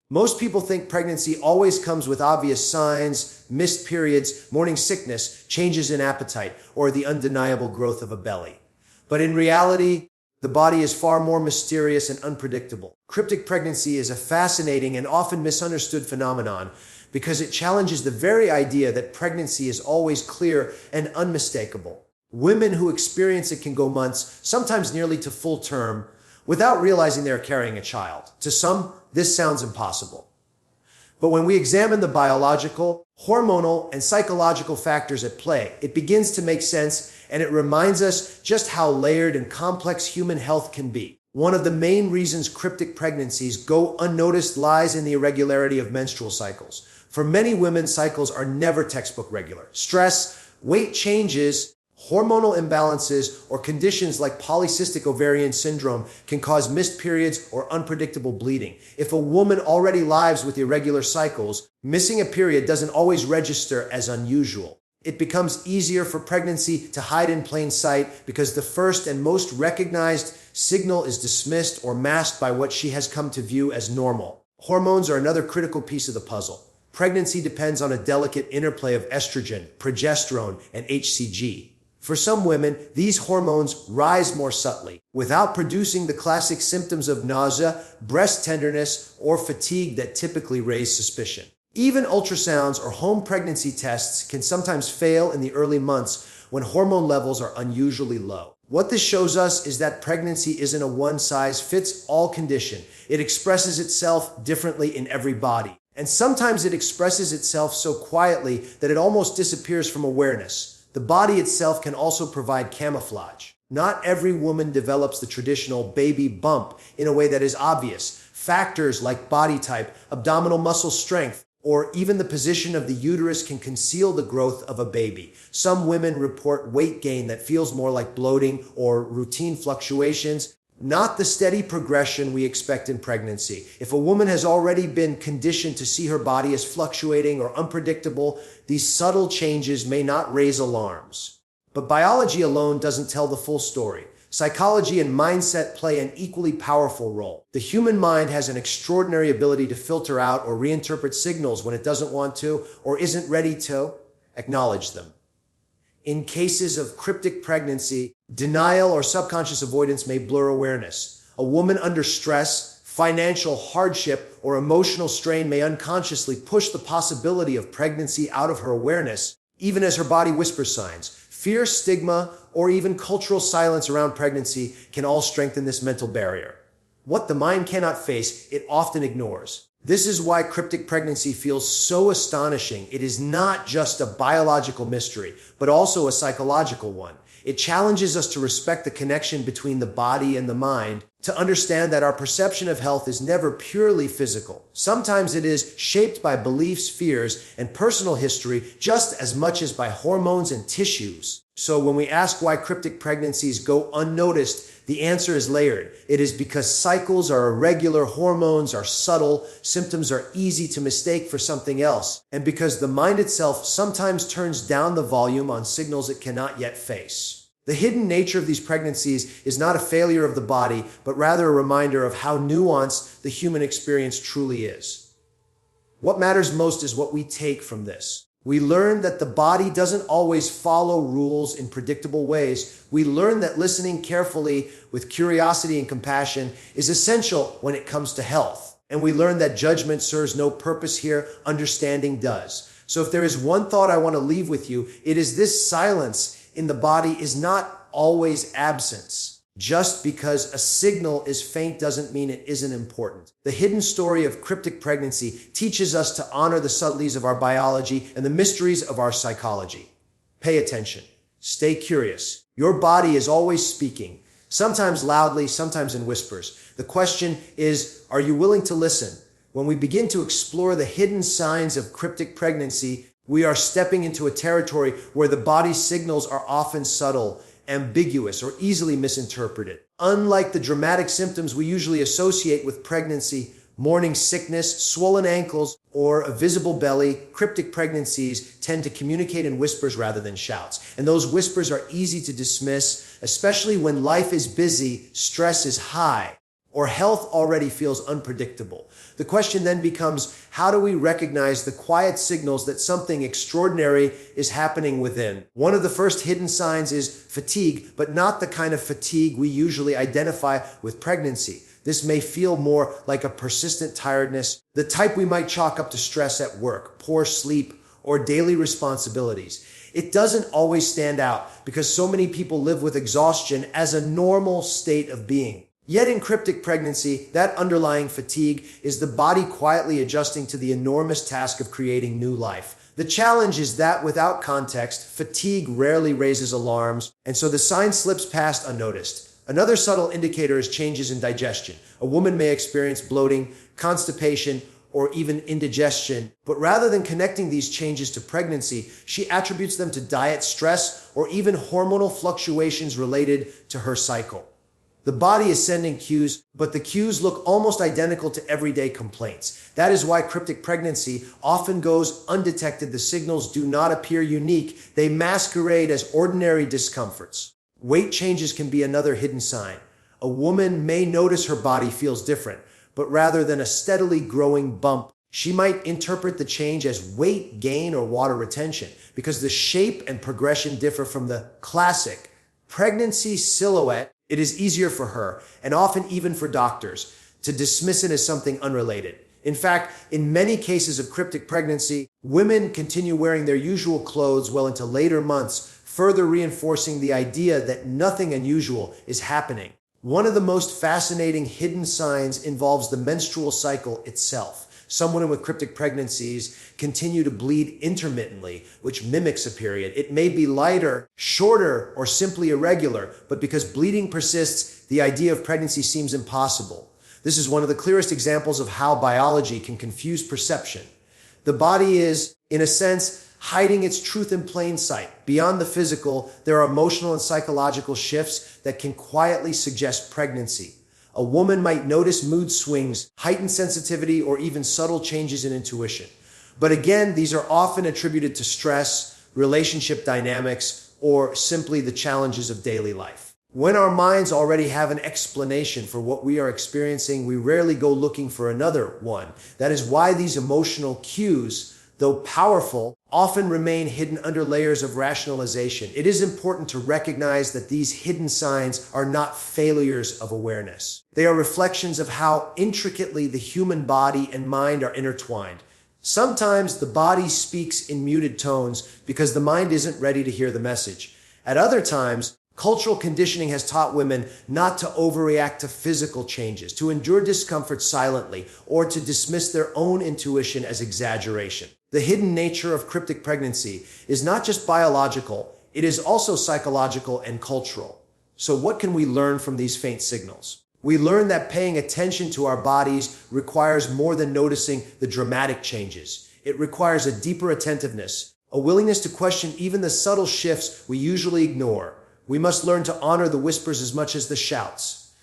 Most people think pregnancy always comes with obvious signs, missed periods, morning sickness, changes in appetite, or the undeniable growth of a belly. But in reality, the body is far more mysterious and unpredictable. Cryptic pregnancy is a fascinating and often misunderstood phenomenon because it challenges the very idea that pregnancy is always clear and unmistakable. Women who experience it can go months, sometimes nearly to full term, without realizing they are carrying a child. To some, this sounds impossible. But when we examine the biological, hormonal, and psychological factors at play, it begins to make sense, and it reminds us just how layered and complex human health can be. One of the main reasons cryptic pregnancies go unnoticed lies in the irregularity of menstrual cycles. For many women, cycles are never textbook regular. Stress, weight changes, hormonal imbalances, or conditions like polycystic ovarian syndrome can cause missed periods or unpredictable bleeding. If a woman already lives with irregular cycles, missing a period doesn't always register as unusual. It becomes easier for pregnancy to hide in plain sight because the first and most recognized signal is dismissed or masked by what she has come to view as normal. Hormones are another critical piece of the puzzle. Pregnancy depends on a delicate interplay of estrogen, progesterone, and HCG. For some women, these hormones rise more subtly, without producing the classic symptoms of nausea, breast tenderness, or fatigue that typically raise suspicion. Even ultrasounds or home pregnancy tests can sometimes fail in the early months when hormone levels are unusually low. What this shows us is that pregnancy isn't a one-size-fits-all condition. It expresses itself differently in every body. And sometimes it expresses itself so quietly that it almost disappears from awareness. The body itself can also provide camouflage. Not every woman develops the traditional baby bump in a way that is obvious. Factors like body type, abdominal muscle strength, or even the position of the uterus can conceal the growth of a baby. Some women report weight gain that feels more like bloating or routine fluctuations, not the steady progression we expect in pregnancy. If a woman has already been conditioned to see her body as fluctuating or unpredictable, these subtle changes may not raise alarms. But biology alone doesn't tell the full story. Psychology and mindset play an equally powerful role. The human mind has an extraordinary ability to filter out or reinterpret signals when it doesn't want to or isn't ready to acknowledge them. In cases of cryptic pregnancy, denial or subconscious avoidance may blur awareness. A woman under stress, financial hardship, or emotional strain may unconsciously push the possibility of pregnancy out of her awareness, even as her body whispers signs. Fear, stigma, or even cultural silence around pregnancy can all strengthen this mental barrier. What the mind cannot face, it often ignores. This is why cryptic pregnancy feels so astonishing. It is not just a biological mystery, but also a psychological one. It challenges us to respect the connection between the body and the mind, to understand that our perception of health is never purely physical. Sometimes it is shaped by beliefs, fears, and personal history just as much as by hormones and tissues. So when we ask why cryptic pregnancies go unnoticed, the answer is layered. It is because cycles are irregular, hormones are subtle, symptoms are easy to mistake for something else, and because the mind itself sometimes turns down the volume on signals it cannot yet face. The hidden nature of these pregnancies is not a failure of the body, but rather a reminder of how nuanced the human experience truly is. What matters most is what we take from this. We learn that the body doesn't always follow rules in predictable ways. We learn that listening carefully with curiosity and compassion is essential when it comes to health. And we learn that judgment serves no purpose here, understanding does. So if there is one thought I want to leave with you, it is this: silence in the body is not always absence. Just because a signal is faint doesn't mean it isn't important. The hidden story of cryptic pregnancy teaches us to honor the subtleties of our biology and the mysteries of our psychology. Pay attention. Stay curious. Your body is always speaking, sometimes loudly, sometimes in whispers. The question is, are you willing to listen? When we begin to explore the hidden signs of cryptic pregnancy, we are stepping into a territory where the body's signals are often subtle, ambiguous, or easily misinterpreted. Unlike the dramatic symptoms we usually associate with pregnancy, morning sickness, swollen ankles, or a visible belly, cryptic pregnancies tend to communicate in whispers rather than shouts. And those whispers are easy to dismiss, especially when life is busy, stress is high, or health already feels unpredictable. The question then becomes, how do we recognize the quiet signals that something extraordinary is happening within? One of the first hidden signs is fatigue, but not the kind of fatigue we usually identify with pregnancy. This may feel more like a persistent tiredness, the type we might chalk up to stress at work, poor sleep, or daily responsibilities. It doesn't always stand out because so many people live with exhaustion as a normal state of being. Yet in cryptic pregnancy, that underlying fatigue is the body quietly adjusting to the enormous task of creating new life. The challenge is that without context, fatigue rarely raises alarms, and so the sign slips past unnoticed. Another subtle indicator is changes in digestion. A woman may experience bloating, constipation, or even indigestion, but rather than connecting these changes to pregnancy, she attributes them to diet, stress, or even hormonal fluctuations related to her cycle. The body is sending cues, but the cues look almost identical to everyday complaints. That is why cryptic pregnancy often goes undetected. The signals do not appear unique. They masquerade as ordinary discomforts. Weight changes can be another hidden sign. A woman may notice her body feels different, but rather than a steadily growing bump, she might interpret the change as weight gain or water retention because the shape and progression differ from the classic pregnancy silhouette. It is easier for her, and often even for doctors, to dismiss it as something unrelated. In fact, in many cases of cryptic pregnancy, women continue wearing their usual clothes well into later months, further reinforcing the idea that nothing unusual is happening. One of the most fascinating hidden signs involves the menstrual cycle itself. Some women with cryptic pregnancies continue to bleed intermittently, which mimics a period. It may be lighter, shorter, or simply irregular, but because bleeding persists, the idea of pregnancy seems impossible. This is one of the clearest examples of how biology can confuse perception. The body is, in a sense, hiding its truth in plain sight. Beyond the physical, there are emotional and psychological shifts that can quietly suggest pregnancy. A woman might notice mood swings, heightened sensitivity, or even subtle changes in intuition. But again, these are often attributed to stress, relationship dynamics, or simply the challenges of daily life. When our minds already have an explanation for what we are experiencing, we rarely go looking for another one. That is why these emotional cues, though powerful, often remain hidden under layers of rationalization. It is important to recognize that these hidden signs are not failures of awareness. They are reflections of how intricately the human body and mind are intertwined. Sometimes the body speaks in muted tones because the mind isn't ready to hear the message. At other times, cultural conditioning has taught women not to overreact to physical changes, to endure discomfort silently, or to dismiss their own intuition as exaggeration. The hidden nature of cryptic pregnancy is not just biological, it is also psychological and cultural. So what can we learn from these faint signals? We learn that paying attention to our bodies requires more than noticing the dramatic changes. It requires a deeper attentiveness, a willingness to question even the subtle shifts we usually ignore. We must learn to honor the whispers as much as the shouts.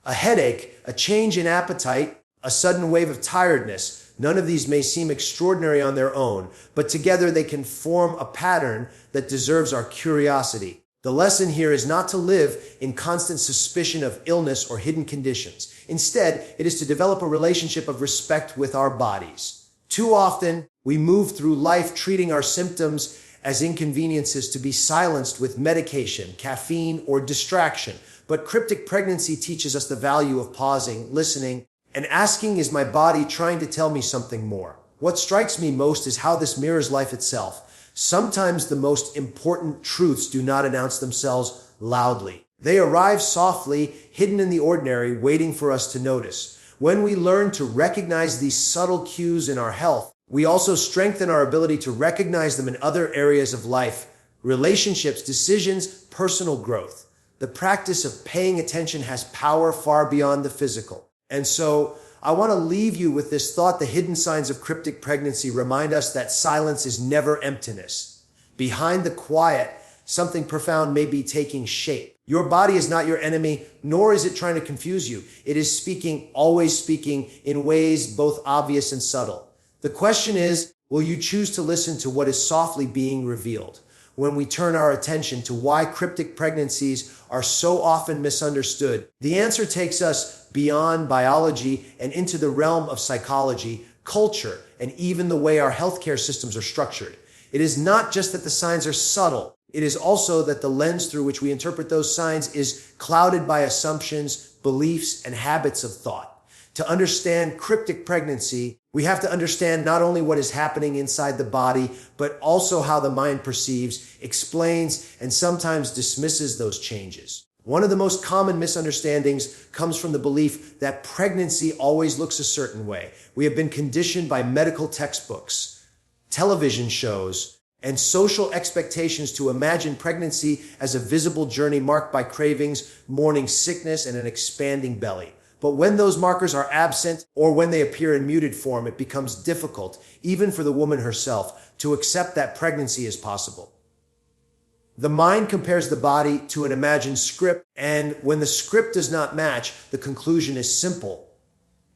A headache, a change in appetite, a sudden wave of tiredness, none of these may seem extraordinary on their own, but together they can form a pattern that deserves our curiosity. The lesson here is not to live in constant suspicion of illness or hidden conditions. Instead, it is to develop a relationship of respect with our bodies. Too often, we move through life treating our symptoms as inconveniences to be silenced with medication, caffeine, or distraction. But cryptic pregnancy teaches us the value of pausing, listening, and asking, is my body trying to tell me something more? What strikes me most is how this mirrors life itself. Sometimes the most important truths do not announce themselves loudly. They arrive softly, hidden in the ordinary, waiting for us to notice. When we learn to recognize these subtle cues in our health, we also strengthen our ability to recognize them in other areas of life, relationships, decisions, personal growth. The practice of paying attention has power far beyond the physical. And so I want to leave you with this thought. The hidden signs of cryptic pregnancy remind us that silence is never emptiness. Behind the quiet, something profound may be taking shape. Your body is not your enemy, nor is it trying to confuse you. It is speaking, always speaking, in ways both obvious and subtle. The question is, will you choose to listen to what is softly being revealed? when we turn our attention to why cryptic pregnancies are so often misunderstood. The answer takes us beyond biology and into the realm of psychology, culture, and even the way our healthcare systems are structured. It is not just that the signs are subtle. It is also that the lens through which we interpret those signs is clouded by assumptions, beliefs, and habits of thought. To understand cryptic pregnancy, we have to understand not only what is happening inside the body, but also how the mind perceives, explains, and sometimes dismisses those changes. One of the most common misunderstandings comes from the belief that pregnancy always looks a certain way. We have been conditioned by medical textbooks, television shows, and social expectations to imagine pregnancy as a visible journey marked by cravings, morning sickness, and an expanding belly. But when those markers are absent, or when they appear in muted form, it becomes difficult, even for the woman herself, to accept that pregnancy is possible. The mind compares the body to an imagined script, and when the script does not match, the conclusion is simple.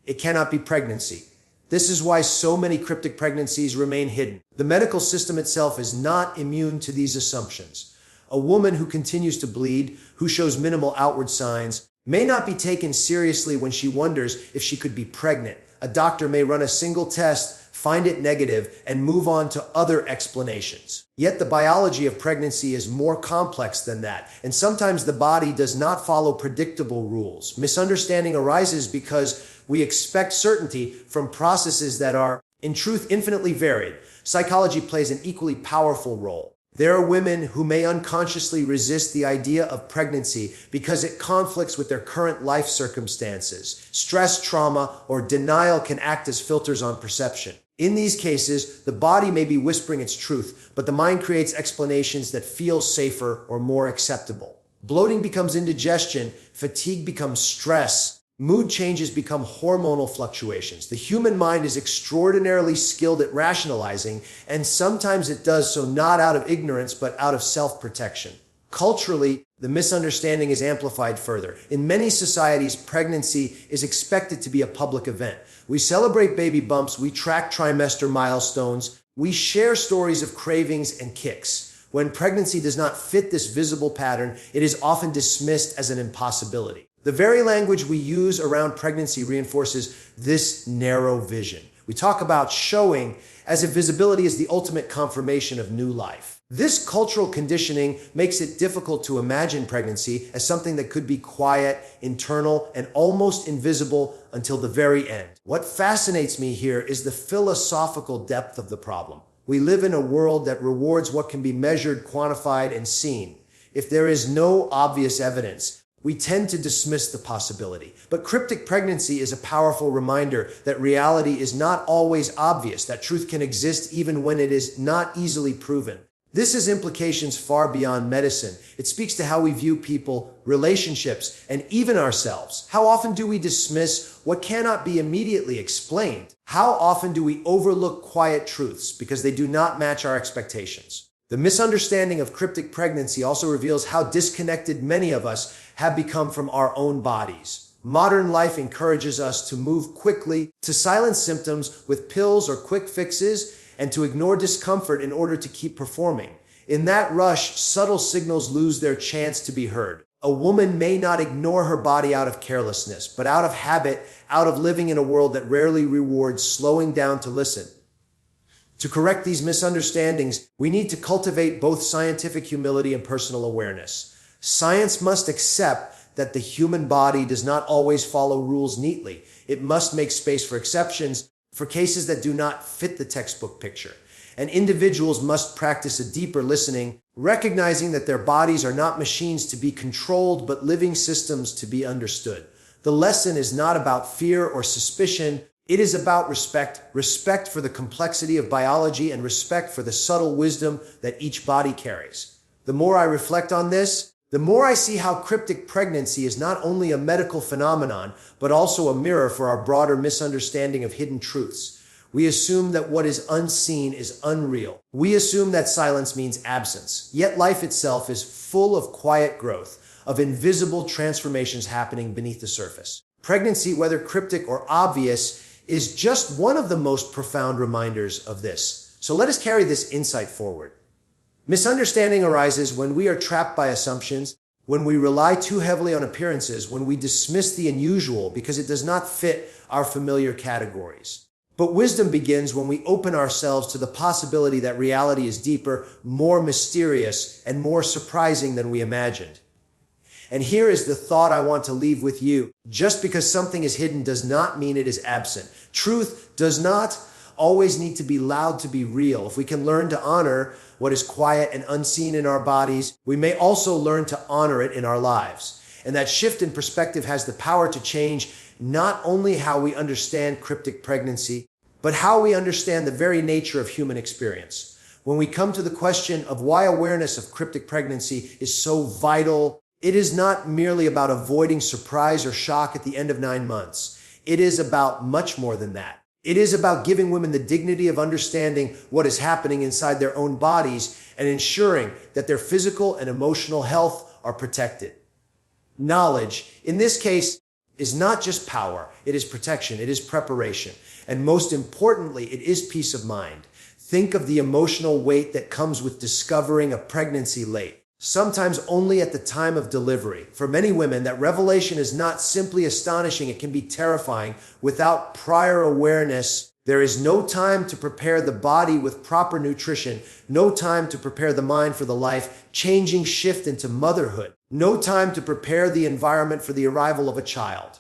It cannot be pregnancy. This is why so many cryptic pregnancies remain hidden. The medical system itself is not immune to these assumptions. A woman who continues to bleed, who shows minimal outward signs, may not be taken seriously when she wonders if she could be pregnant. A doctor may run a single test, find it negative, and move on to other explanations. Yet the biology of pregnancy is more complex than that, and sometimes the body does not follow predictable rules. Misunderstanding arises because we expect certainty from processes that are, in truth, infinitely varied. Psychology plays an equally powerful role. There are women who may unconsciously resist the idea of pregnancy because it conflicts with their current life circumstances. Stress, trauma, or denial can act as filters on perception. In these cases, the body may be whispering its truth, but the mind creates explanations that feel safer or more acceptable. Bloating becomes indigestion, fatigue becomes stress, mood changes become hormonal fluctuations. The human mind is extraordinarily skilled at rationalizing, and sometimes it does so not out of ignorance, but out of self-protection. Culturally, the misunderstanding is amplified further. In many societies, pregnancy is expected to be a public event. We celebrate baby bumps, we track trimester milestones, we share stories of cravings and kicks. When pregnancy does not fit this visible pattern, it is often dismissed as an impossibility. The very language we use around pregnancy reinforces this narrow vision. We talk about showing as if visibility is the ultimate confirmation of new life. This cultural conditioning makes it difficult to imagine pregnancy as something that could be quiet, internal, and almost invisible until the very end. What fascinates me here is the philosophical depth of the problem. We live in a world that rewards what can be measured, quantified, and seen. If there is no obvious evidence, we tend to dismiss the possibility. But cryptic pregnancy is a powerful reminder that reality is not always obvious, that truth can exist even when it is not easily proven. This has implications far beyond medicine. It speaks to how we view people, relationships, and even ourselves. How often do we dismiss what cannot be immediately explained? How often do we overlook quiet truths because they do not match our expectations? The misunderstanding of cryptic pregnancy also reveals how disconnected many of us have become from our own bodies. Modern life encourages us to move quickly, to silence symptoms with pills or quick fixes, and to ignore discomfort in order to keep performing. In that rush, subtle signals lose their chance to be heard. A woman may not ignore her body out of carelessness, but out of habit, out of living in a world that rarely rewards slowing down to listen. To correct these misunderstandings, we need to cultivate both scientific humility and personal awareness. Science must accept that the human body does not always follow rules neatly. It must make space for exceptions, for cases that do not fit the textbook picture. And individuals must practice a deeper listening, recognizing that their bodies are not machines to be controlled, but living systems to be understood. The lesson is not about fear or suspicion. It is about respect for the complexity of biology and respect for the subtle wisdom that each body carries. The more I reflect on this, the more I see how cryptic pregnancy is not only a medical phenomenon, but also a mirror for our broader misunderstanding of hidden truths. We assume that what is unseen is unreal. We assume that silence means absence. Yet life itself is full of quiet growth, of invisible transformations happening beneath the surface. Pregnancy, whether cryptic or obvious, is just one of the most profound reminders of this. So let us carry this insight forward. Misunderstanding arises when we are trapped by assumptions, when we rely too heavily on appearances, when we dismiss the unusual because it does not fit our familiar categories. But wisdom begins when we open ourselves to the possibility that reality is deeper, more mysterious, and more surprising than we imagined. And here is the thought I want to leave with you. Just because something is hidden does not mean it is absent. Truth does not always need to be loud to be real. If we can learn to honor what is quiet and unseen in our bodies, we may also learn to honor it in our lives. And that shift in perspective has the power to change not only how we understand cryptic pregnancy, but how we understand the very nature of human experience. When we come to the question of why awareness of cryptic pregnancy is so vital, it is not merely about avoiding surprise or shock at the end of 9 months. It is about much more than that. It is about giving women the dignity of understanding what is happening inside their own bodies and ensuring that their physical and emotional health are protected. Knowledge, in this case, is not just power. It is protection. It is preparation. And most importantly, it is peace of mind. Think of the emotional weight that comes with discovering a pregnancy late, sometimes only at the time of delivery. For many women, that revelation is not simply astonishing, it can be terrifying. Without prior awareness, there is no time to prepare the body with proper nutrition, no time to prepare the mind for the life-changing shift into motherhood, no time to prepare the environment for the arrival of a child.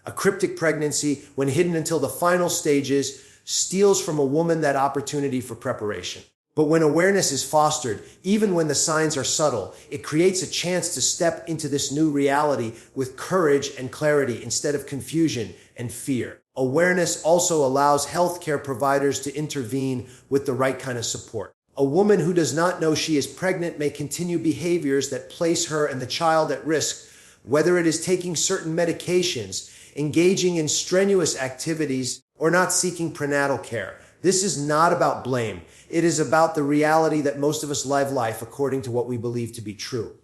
A cryptic pregnancy, when hidden until the final stages, steals from a woman that opportunity for preparation. But when awareness is fostered, even when the signs are subtle, it creates a chance to step into this new reality with courage and clarity instead of confusion and fear. Awareness also allows healthcare providers to intervene with the right kind of support. A woman who does not know she is pregnant may continue behaviors that place her and the child at risk, whether it is taking certain medications, engaging in strenuous activities, or not seeking prenatal care. This is not about blame. It is about the reality that most of us live life according to what we believe to be true.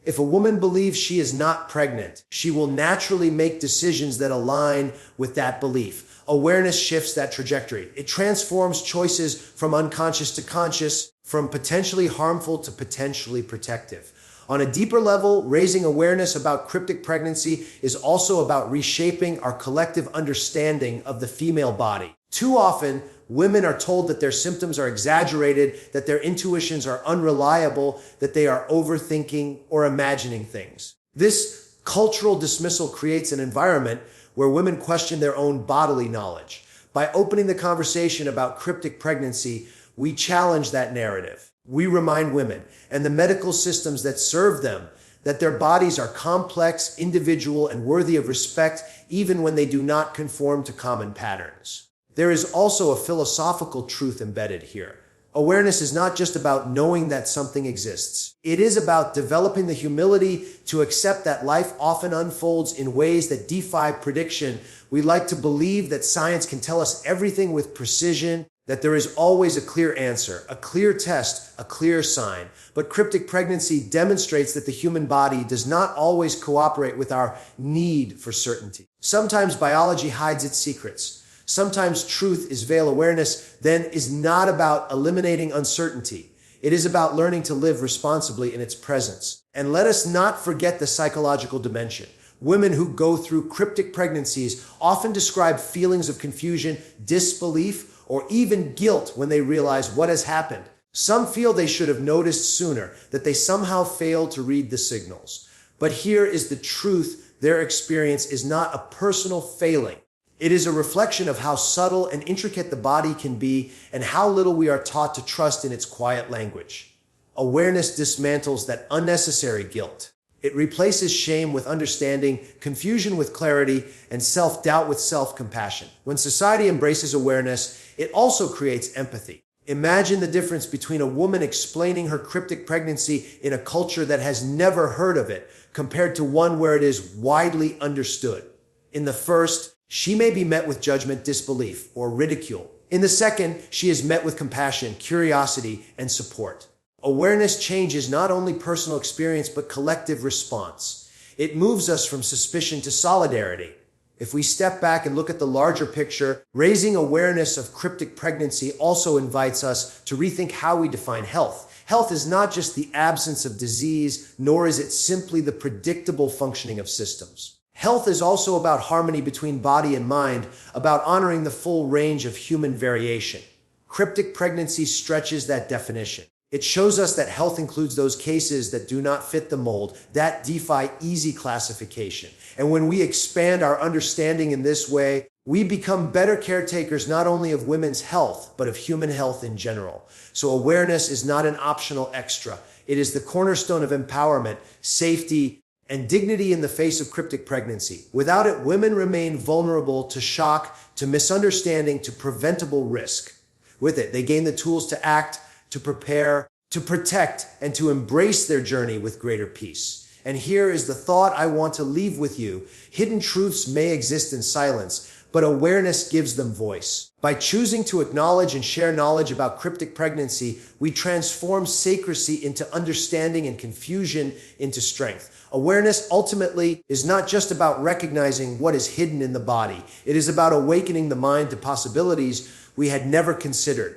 If a woman believes she is not pregnant, she will naturally make decisions that align with that belief. Awareness shifts that trajectory. It transforms choices from unconscious to conscious, from potentially harmful to potentially protective. On a deeper level, raising awareness about cryptic pregnancy is also about reshaping our collective understanding of the female body. Too often, women are told that their symptoms are exaggerated, that their intuitions are unreliable, that they are overthinking or imagining things. This cultural dismissal creates an environment where women question their own bodily knowledge. By opening the conversation about cryptic pregnancy, we challenge that narrative. We remind women and the medical systems that serve them that their bodies are complex, individual, and worthy of respect even when they do not conform to common patterns. There is also a philosophical truth embedded here. Awareness is not just about knowing that something exists. It is about developing the humility to accept that life often unfolds in ways that defy prediction. We like to believe that science can tell us everything with precision, that there is always a clear answer, a clear test, a clear sign. But cryptic pregnancy demonstrates that the human body does not always cooperate with our need for certainty. Sometimes biology hides its secrets. Sometimes truth is veiled. Awareness then is not about eliminating uncertainty. It is about learning to live responsibly in its presence. And let us not forget the psychological dimension. Women who go through cryptic pregnancies often describe feelings of confusion, disbelief, or even guilt when they realize what has happened. Some feel they should have noticed sooner, that they somehow failed to read the signals. But here is the truth: their experience is not a personal failing. It is a reflection of how subtle and intricate the body can be and how little we are taught to trust in its quiet language. Awareness dismantles that unnecessary guilt. It replaces shame with understanding, confusion with clarity, and self-doubt with self-compassion. When society embraces awareness, it also creates empathy. Imagine the difference between a woman explaining her cryptic pregnancy in a culture that has never heard of it compared to one where it is widely understood. In the first, she may be met with judgment, disbelief, or ridicule. In the second, she is met with compassion, curiosity, and support. Awareness changes not only personal experience, but collective response. It moves us from suspicion to solidarity. If we step back and look at the larger picture, raising awareness of cryptic pregnancy also invites us to rethink how we define health. Health is not just the absence of disease, nor is it simply the predictable functioning of systems. Health is also about harmony between body and mind, about honoring the full range of human variation. Cryptic pregnancy stretches that definition. It shows us that health includes those cases that do not fit the mold, that defy easy classification. And when we expand our understanding in this way, we become better caretakers not only of women's health, but of human health in general. So awareness is not an optional extra. It is the cornerstone of empowerment, safety, and dignity in the face of cryptic pregnancy. Without it, women remain vulnerable to shock, to misunderstanding, to preventable risk. With it, they gain the tools to act, to prepare, to protect, and to embrace their journey with greater peace. And here is the thought I want to leave with you. Hidden truths may exist in silence, but awareness gives them voice. By choosing to acknowledge and share knowledge about cryptic pregnancy, we transform secrecy into understanding and confusion into strength. Awareness ultimately is not just about recognizing what is hidden in the body. It is about awakening the mind to possibilities we had never considered.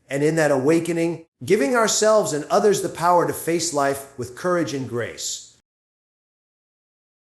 And in that awakening, giving ourselves and others the power to face life with courage and grace.